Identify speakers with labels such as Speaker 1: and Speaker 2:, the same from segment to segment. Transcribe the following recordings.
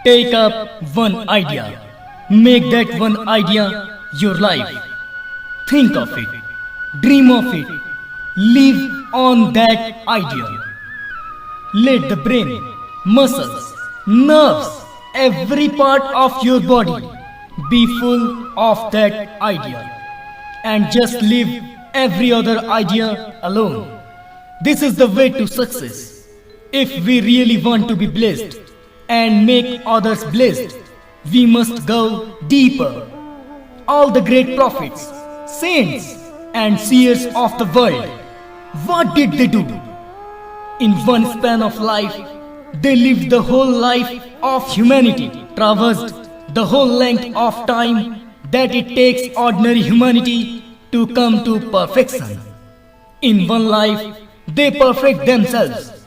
Speaker 1: Take up one idea. Make that one idea your life. Think of it. Dream of it. Live on that idea. Let the brain, muscles, nerves, every part of your body be full of that idea. And just leave every other idea alone. This is the way to success. If we really want to be blessed and make others blessed, we must go deeper. All the great prophets, saints, and seers of the world, what did they do? In one span of life, they lived the whole life of humanity, traversed the whole length of time that it takes ordinary humanity to come to perfection. In one life, they perfect themselves.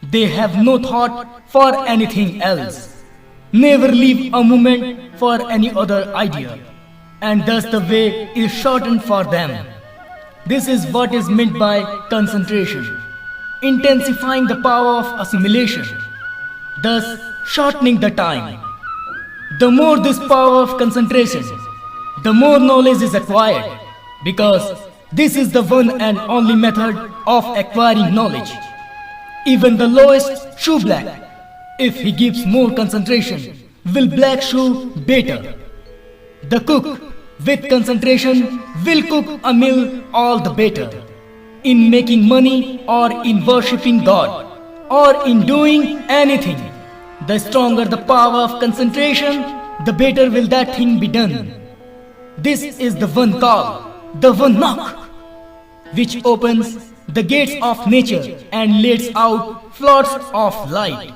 Speaker 1: They have no thought for anything else. Never leave a moment for any other idea. And thus the way is shortened for them. This is what is meant by concentration. Intensifying the power of assimilation, thus shortening the time. The more this power of concentration, the more knowledge is acquired, because this is the one and only method of acquiring knowledge. Even the lowest shoe black, if he gives more concentration, will black shoe better. The cook with concentration will cook a meal all the better. In making money or in worshipping God or in doing anything, the stronger the power of concentration, the better will that thing be done. This is the one call, the one knock, which opens the gates of nature and lets out floods of light.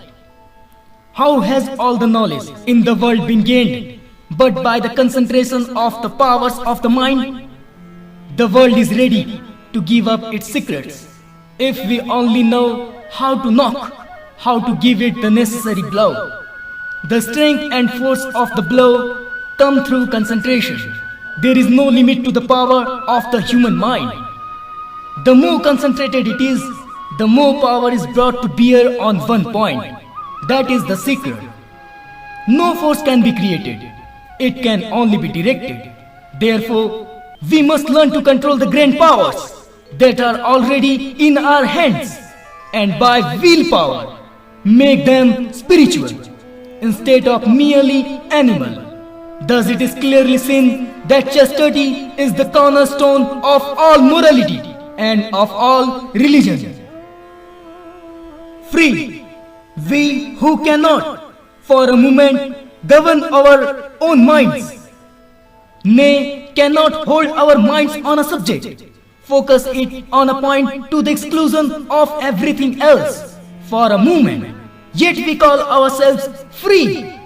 Speaker 1: How has all the knowledge in the world been gained? But by the concentration of the powers of the mind. The world is ready to give up its secrets, if we only know how to knock, how to give it the necessary blow. The strength and force of the blow come through concentration. There is no limit to the power of the human mind. The more concentrated it is, the more power is brought to bear on one point. That is the secret. No force can be created. It can only be directed. Therefore, we must learn to control the grand powers that are already in our hands, and by willpower make them spiritual instead of merely animal. Thus it is clearly seen that chastity is the cornerstone of all morality and of all religion. Free, we who cannot for a moment govern our own minds, nay, cannot hold our minds on a subject, focus it on a point to the exclusion of everything else for a moment, yet we call ourselves free.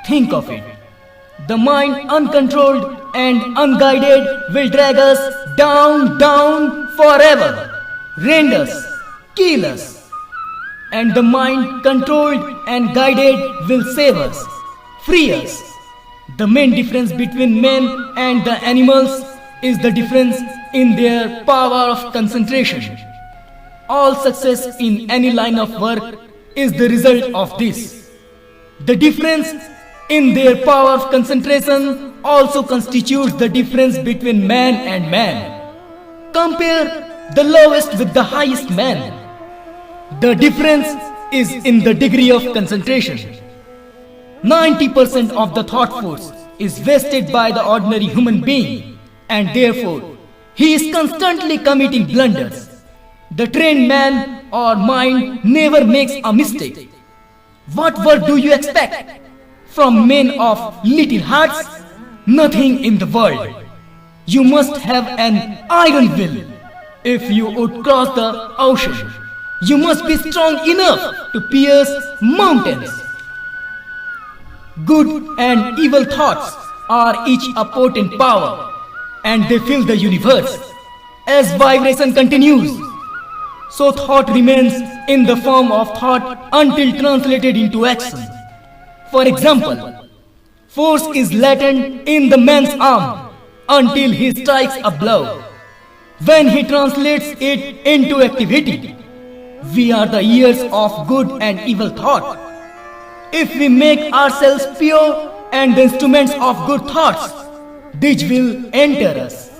Speaker 1: Think of it. The mind uncontrolled and unguided will drag us down, down forever, rend us, kill us. And the mind controlled and guided will save us, free us. The main difference between men and the animals is the difference in their power of concentration. All success in any line of work is the result of this. The difference in their power of concentration also constitutes the difference between man and man. Compare the lowest with the highest man. The difference is in the degree of concentration. 90% of the thought force is wasted by the ordinary human being, and therefore he is constantly committing blunders. The trained man or mind never makes a mistake. What work do you expect from men of little hearts? Nothing in the world. You must have an iron will. If you would cross the ocean, you must be strong enough to pierce mountains. Good and evil thoughts are each a potent power, and they fill the universe. As vibration continues, so thought remains in the form of thought until translated into action. For example, force is latent in the man's arm until he strikes a blow. When he translates it into activity, we are the ears of good and evil thought. If we make ourselves pure and the instruments of good thoughts, these will enter us.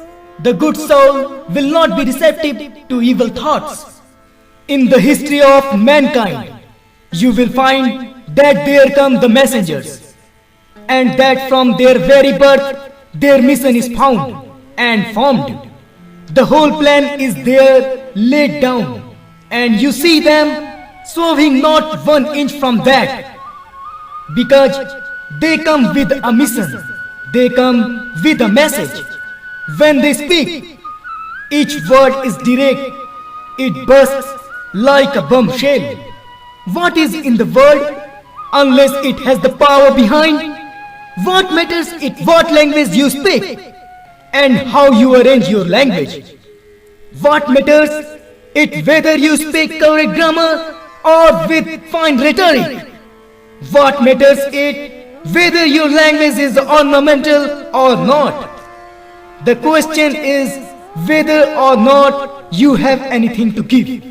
Speaker 1: The good soul will not be receptive to evil thoughts. In the history of mankind, you will find that there come the messengers, and that from their very birth their mission is found and formed. The whole plan is there laid down, and you see them swerving not 1 inch from that, because they come with a mission, they come with a message. When they speak, each word is direct, it bursts like a bombshell. What is in the world unless it has the power behind? What matters it what language you speak and how you arrange your language? What matters it whether you speak correct grammar or with fine rhetoric? What matters it whether your language is ornamental or not? The question is whether or not you have anything to give.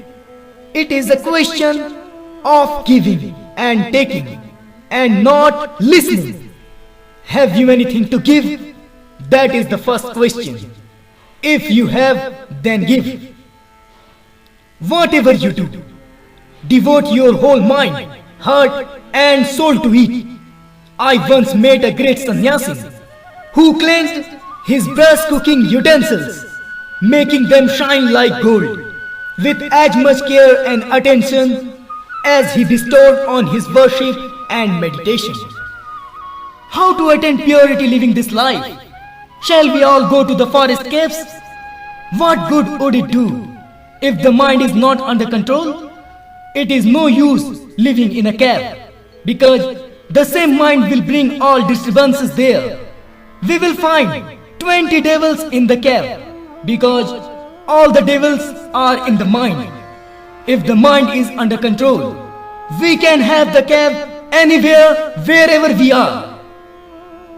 Speaker 1: It is a question of giving and taking and not listening. Have you anything to give? That is the first question. If you have, then give. Whatever you do, devote your whole mind, heart and soul to it. I once met a great sannyasi who cleansed his brass cooking utensils, making them shine like gold, with as much care and attention as he bestowed on his worship and meditation. How to attain purity living this life? Shall we all go to the forest caves? What good would it do if the mind is not under control? It is no use living in a cave, because the same mind will bring all disturbances there. We will find 20 devils in the cave, because all the devils are in the mind. If the mind is under control, we can have the cave anywhere, wherever we are.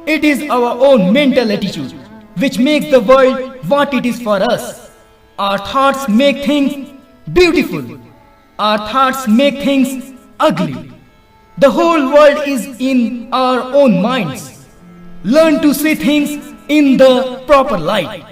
Speaker 1: It is our own mental attitude which makes the world what it is for us. Our thoughts make things beautiful. Our thoughts make things ugly. The whole world is in our own minds. Learn to see things in the proper light.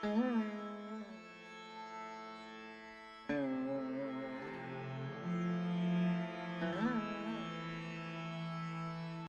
Speaker 2: Mm-hmm.